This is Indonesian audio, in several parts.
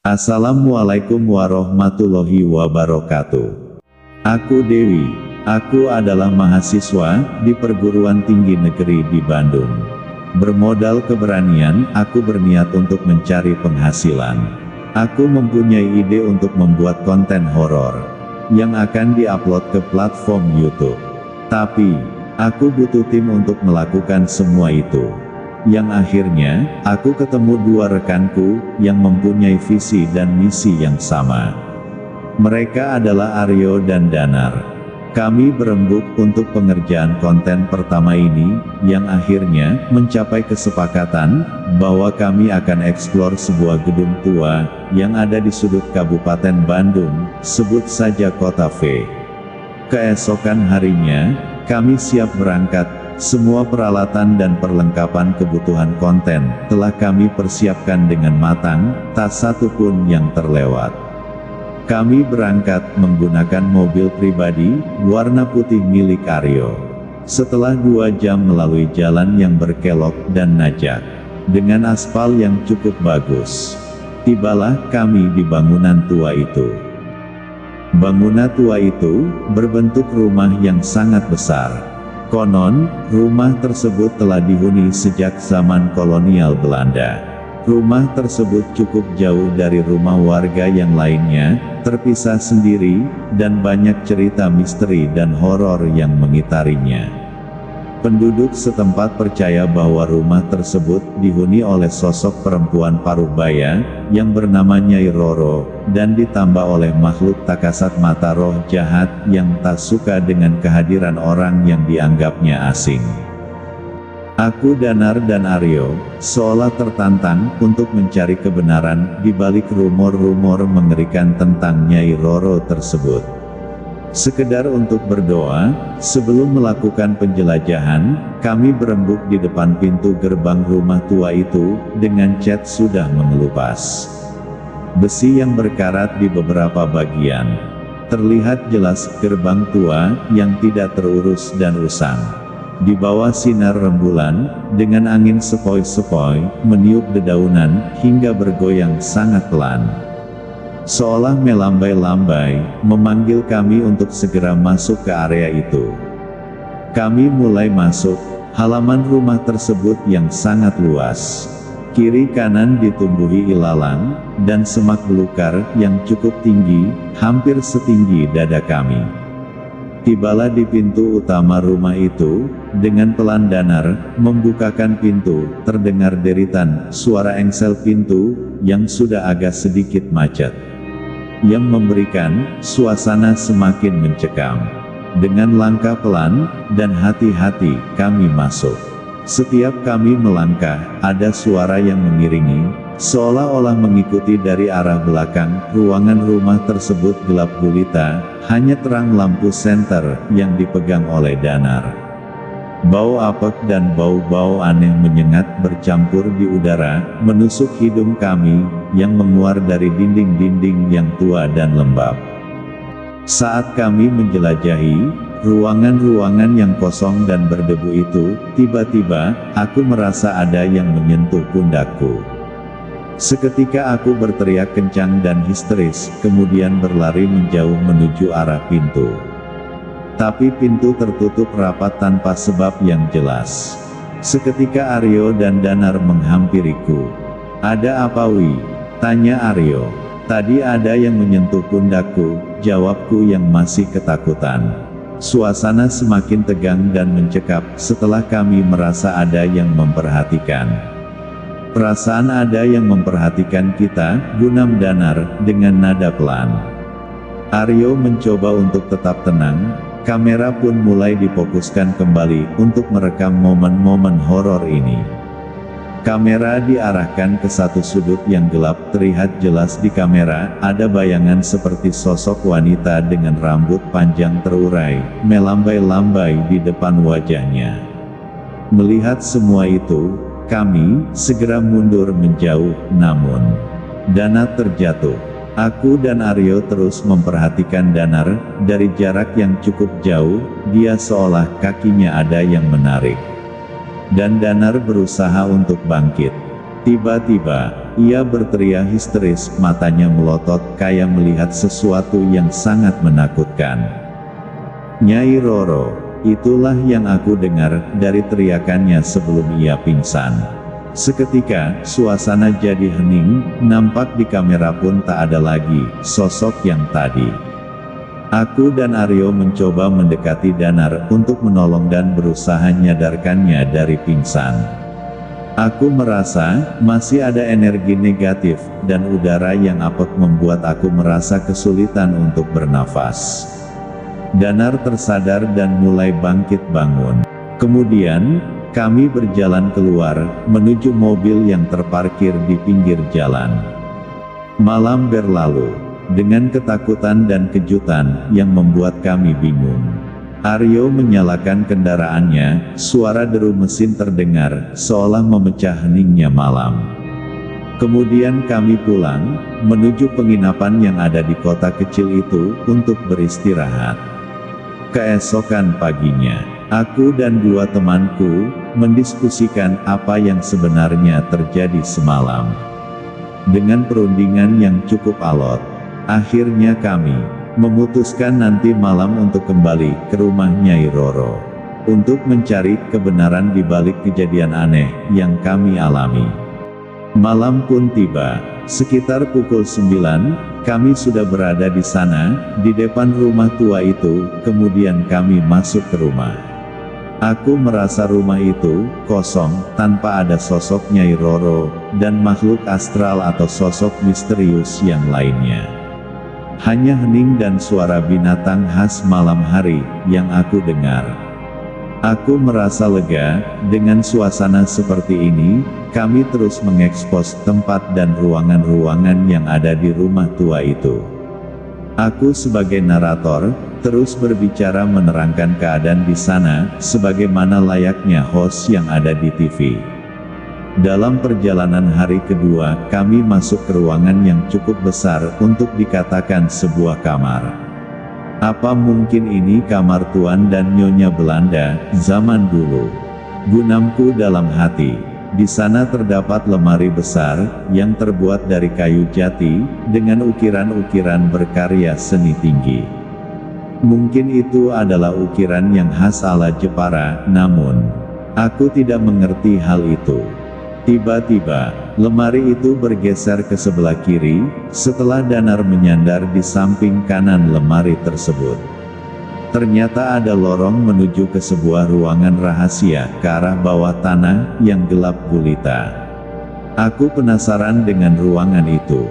Assalamualaikum warahmatullahi wabarakatuh. Aku Dewi. Aku adalah mahasiswa di Perguruan Tinggi Negeri di Bandung. Bermodal keberanian, aku berniat untuk mencari penghasilan. Aku mempunyai ide untuk membuat konten horor yang akan diupload ke platform YouTube. Tapi, aku butuh tim untuk melakukan semua itu. Yang akhirnya, aku ketemu dua rekanku, yang mempunyai visi dan misi yang sama. Mereka adalah Aryo dan Danar. Kami berembuk untuk pengerjaan konten pertama ini, yang akhirnya, mencapai kesepakatan, bahwa kami akan eksplor sebuah gedung tua, yang ada di sudut Kabupaten Bandung, sebut saja Kota V. Keesokan harinya, kami siap berangkat. Semua peralatan dan perlengkapan kebutuhan konten telah kami persiapkan dengan matang, tak satu pun yang terlewat. Kami berangkat menggunakan mobil pribadi warna putih milik Aryo. Setelah 2 jam melalui jalan yang berkelok dan nanjak dengan aspal yang cukup bagus, tibalah kami di bangunan tua itu. Bangunan tua itu berbentuk rumah yang sangat besar. Konon, rumah tersebut telah dihuni sejak zaman kolonial Belanda. Rumah tersebut cukup jauh dari rumah warga yang lainnya, terpisah sendiri, dan banyak cerita misteri dan horor yang mengitarinya. Penduduk setempat percaya bahwa rumah tersebut dihuni oleh sosok perempuan paruh baya, yang bernama Nyai Roro, dan ditambah oleh makhluk tak kasat mata roh jahat, yang tak suka dengan kehadiran orang yang dianggapnya asing. Aku Danar dan Aryo, seolah tertantang, untuk mencari kebenaran, di balik rumor-rumor mengerikan tentang Nyai Roro tersebut. Sekedar untuk berdoa, sebelum melakukan penjelajahan, kami berembuk di depan pintu gerbang rumah tua itu, dengan cat sudah mengelupas. Besi yang berkarat di beberapa bagian. Terlihat jelas gerbang tua, yang tidak terurus dan usang. Di bawah sinar rembulan, dengan angin sepoi-sepoi, meniup dedaunan, hingga bergoyang sangat pelan. Seolah melambai-lambai, memanggil kami untuk segera masuk ke area itu. Kami mulai masuk, halaman rumah tersebut yang sangat luas. Kiri kanan ditumbuhi ilalang, dan semak belukar, yang cukup tinggi, hampir setinggi dada kami. Tibalah di pintu utama rumah itu, dengan pelan Danar, membukakan pintu, terdengar deritan, suara engsel pintu, yang sudah agak sedikit macet. Yang memberikan suasana semakin mencekam. Dengan langkah pelan dan hati-hati, kami masuk. Setiap kami melangkah, ada suara yang mengiringi, seolah-olah mengikuti dari arah belakang. Ruangan rumah tersebut gelap gulita, hanya terang lampu senter yang dipegang oleh Danar. Bau apek dan bau-bau aneh menyengat bercampur di udara, menusuk hidung kami, yang menguar dari dinding-dinding yang tua dan lembab. Saat kami menjelajahi ruangan-ruangan yang kosong dan berdebu itu, tiba-tiba, aku merasa ada yang menyentuh pundakku. Seketika aku berteriak kencang dan histeris, kemudian berlari menjauh menuju arah pintu. Tapi pintu tertutup rapat tanpa sebab yang jelas. Seketika Aryo dan Danar menghampiriku. "Ada apa, Wi?" tanya Aryo. "Tadi ada yang menyentuh pundakku," jawabku yang masih ketakutan. Suasana semakin tegang dan mencekam, setelah kami merasa ada yang memperhatikan. "Perasaan ada yang memperhatikan kita," gunam Danar, dengan nada pelan. Aryo mencoba untuk tetap tenang. Kamera pun mulai difokuskan kembali, untuk merekam momen-momen horor ini. Kamera diarahkan ke satu sudut yang gelap. Terlihat jelas di kamera, ada bayangan seperti sosok wanita dengan rambut panjang terurai, melambai-lambai di depan wajahnya. Melihat semua itu, kami segera mundur menjauh, namun Danar terjatuh. Aku dan Aryo terus memperhatikan Danar, dari jarak yang cukup jauh, dia seolah kakinya ada yang menarik. Dan Danar berusaha untuk bangkit. Tiba-tiba, ia berteriak histeris, matanya melotot, kayak melihat sesuatu yang sangat menakutkan. "Nyai Roro!" Itulah yang aku dengar dari teriakannya sebelum ia pingsan. Seketika, suasana jadi hening, nampak di kamera pun tak ada lagi sosok yang tadi. Aku dan Aryo mencoba mendekati Danar untuk menolong dan berusaha menyadarkannya dari pingsan. Aku merasa, masih ada energi negatif, dan udara yang apek membuat aku merasa kesulitan untuk bernafas. Danar tersadar dan mulai bangkit bangun. Kemudian, kami berjalan keluar, menuju mobil yang terparkir di pinggir jalan. Malam berlalu, dengan ketakutan dan kejutan, yang membuat kami bingung. Aryo menyalakan kendaraannya, suara deru mesin terdengar, seolah memecah heningnya malam. Kemudian kami pulang, menuju penginapan yang ada di kota kecil itu, untuk beristirahat. Keesokan paginya, aku dan dua temanku, mendiskusikan apa yang sebenarnya terjadi semalam. Dengan perundingan yang cukup alot, akhirnya kami memutuskan nanti malam untuk kembali ke rumah Nyai Roro, untuk mencari kebenaran di balik kejadian aneh yang kami alami. Malam pun tiba, sekitar pukul 9, kami sudah berada di sana, di depan rumah tua itu, kemudian kami masuk ke rumah. Aku merasa rumah itu kosong, tanpa ada sosok Nyai Roro, dan makhluk astral atau sosok misterius yang lainnya. Hanya hening dan suara binatang khas malam hari, yang aku dengar. Aku merasa lega, dengan suasana seperti ini, kami terus mengekspos tempat dan ruangan-ruangan yang ada di rumah tua itu. Aku sebagai narator, terus berbicara menerangkan keadaan di sana, sebagaimana layaknya host yang ada di TV. Dalam perjalanan hari kedua, kami masuk ke ruangan yang cukup besar untuk dikatakan sebuah kamar. Apa mungkin ini kamar Tuan dan Nyonya Belanda zaman dulu? Gunamku dalam hati. Di sana terdapat lemari besar yang terbuat dari kayu jati dengan ukiran-ukiran berkarya seni tinggi. Mungkin itu adalah ukiran yang khas ala Jepara, namun aku tidak mengerti hal itu. Tiba-tiba, lemari itu bergeser ke sebelah kiri, setelah Danar menyandar di samping kanan lemari tersebut. Ternyata ada lorong menuju ke sebuah ruangan rahasia, ke arah bawah tanah, yang gelap gulita. Aku penasaran dengan ruangan itu.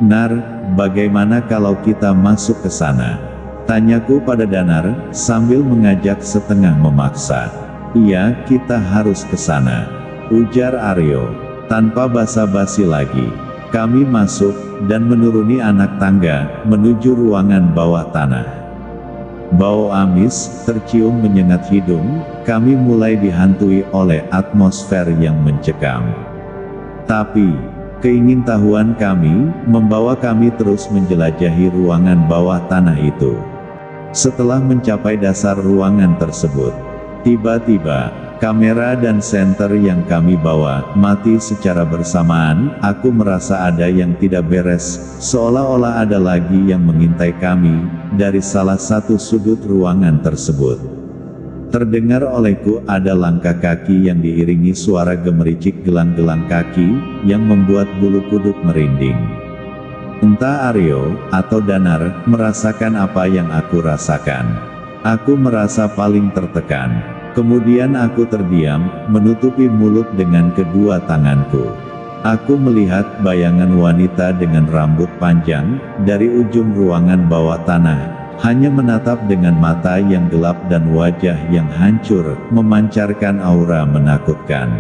"Nar, bagaimana kalau kita masuk ke sana?" tanyaku pada Danar, sambil mengajak setengah memaksa. "Iya, kita harus ke sana," ujar Aryo. Tanpa basa-basi lagi, kami masuk, dan menuruni anak tangga, menuju ruangan bawah tanah. Bau amis tercium menyengat hidung, kami mulai dihantui oleh atmosfer yang mencekam. Tapi, keingintahuan kami, membawa kami terus menjelajahi ruangan bawah tanah itu. Setelah mencapai dasar ruangan tersebut, tiba-tiba, kamera dan senter yang kami bawa mati secara bersamaan. Aku merasa ada yang tidak beres, seolah-olah ada lagi yang mengintai kami dari salah satu sudut ruangan tersebut. Terdengar olehku ada langkah kaki yang diiringi suara gemericik gelang-gelang kaki yang membuat bulu kuduk merinding. Entah Aryo atau Danar merasakan apa yang aku rasakan. Aku merasa paling tertekan. Kemudian aku terdiam, menutupi mulut dengan kedua tanganku. Aku melihat bayangan wanita dengan rambut panjang, dari ujung ruangan bawah tanah, hanya menatap dengan mata yang gelap dan wajah yang hancur, memancarkan aura menakutkan.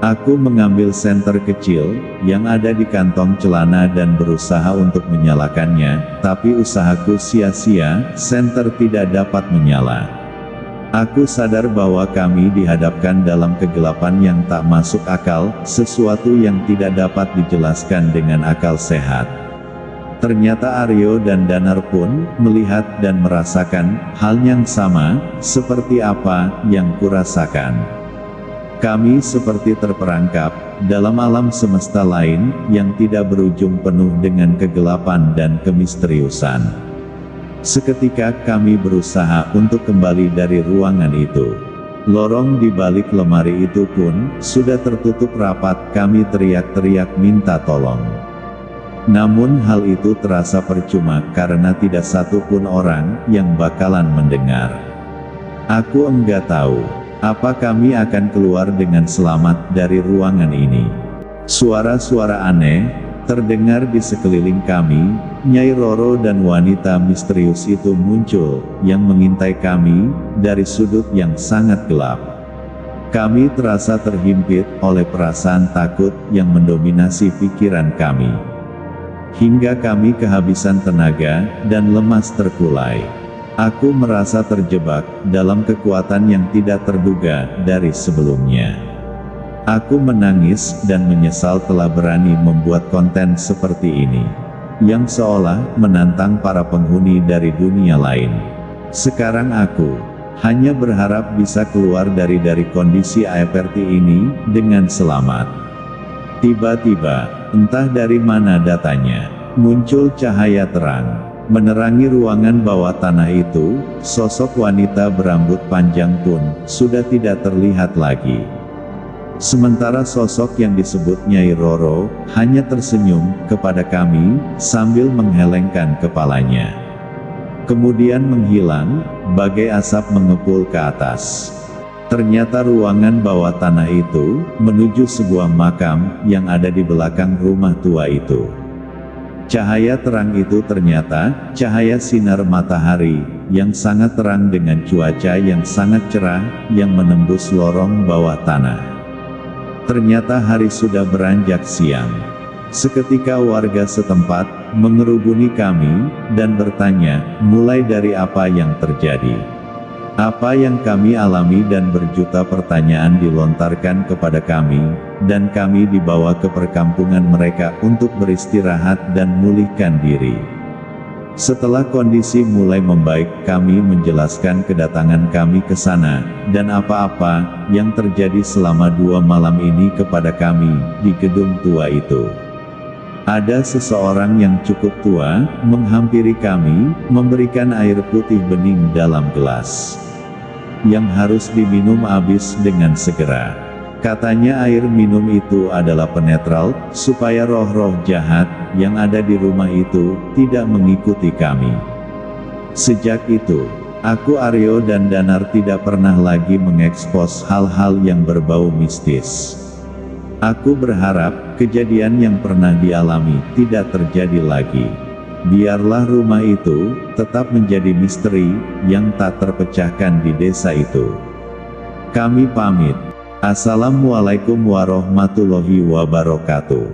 Aku mengambil senter kecil, yang ada di kantong celana dan berusaha untuk menyalakannya, tapi usahaku sia-sia, senter tidak dapat menyala. Aku sadar bahwa kami dihadapkan dalam kegelapan yang tak masuk akal, sesuatu yang tidak dapat dijelaskan dengan akal sehat. Ternyata Aryo dan Danar pun melihat dan merasakan hal yang sama, seperti apa yang kurasakan. Kami seperti terperangkap, dalam alam semesta lain, yang tidak berujung penuh dengan kegelapan dan kemisteriusan. Seketika kami berusaha untuk kembali dari ruangan itu. Lorong di balik lemari itu pun, sudah tertutup rapat. Kami teriak-teriak minta tolong. Namun hal itu terasa percuma karena tidak satu pun orang yang bakalan mendengar. Aku enggak tahu, apa kami akan keluar dengan selamat dari ruangan ini. Suara-suara aneh terdengar di sekeliling kami. Nyai Roro dan wanita misterius itu muncul, yang mengintai kami, dari sudut yang sangat gelap. Kami terasa terhimpit oleh perasaan takut yang mendominasi pikiran kami. Hingga kami kehabisan tenaga, dan lemas terkulai. Aku merasa terjebak dalam kekuatan yang tidak terduga dari sebelumnya. Aku menangis dan menyesal telah berani membuat konten seperti ini, yang seolah menantang para penghuni dari dunia lain. Sekarang aku hanya berharap bisa keluar dari kondisi seperti ini dengan selamat. Tiba-tiba, entah dari mana datanya, muncul cahaya terang menerangi ruangan bawah tanah itu. Sosok wanita berambut panjang pun sudah tidak terlihat lagi. Sementara sosok yang disebut Nyai Roro hanya tersenyum kepada kami sambil menggelengkan kepalanya. Kemudian menghilang bagai asap mengepul ke atas. Ternyata ruangan bawah tanah itu menuju sebuah makam yang ada di belakang rumah tua itu. Cahaya terang itu ternyata cahaya sinar matahari yang sangat terang dengan cuaca yang sangat cerah yang menembus lorong bawah tanah. Ternyata hari sudah beranjak siang. Seketika warga setempat mengerubuni kami dan bertanya, mulai dari apa yang terjadi, apa yang kami alami, dan berjuta pertanyaan dilontarkan kepada kami, dan kami dibawa ke perkampungan mereka untuk beristirahat dan memulihkan diri. Setelah kondisi mulai membaik, kami menjelaskan kedatangan kami ke sana, dan apa-apa yang terjadi selama 2 malam ini kepada kami di gedung tua itu. Ada seseorang yang cukup tua menghampiri kami, memberikan air putih bening dalam gelas, yang harus diminum habis dengan segera. Katanya air minum itu adalah penetral, supaya roh-roh jahat yang ada di rumah itu tidak mengikuti kami. Sejak itu, aku, Aryo dan Danar tidak pernah lagi mengekspos hal-hal yang berbau mistis. Aku berharap kejadian yang pernah dialami tidak terjadi lagi. Biarlah rumah itu tetap menjadi misteri yang tak terpecahkan di desa itu. Kami pamit. Assalamualaikum warahmatullahi wabarakatuh.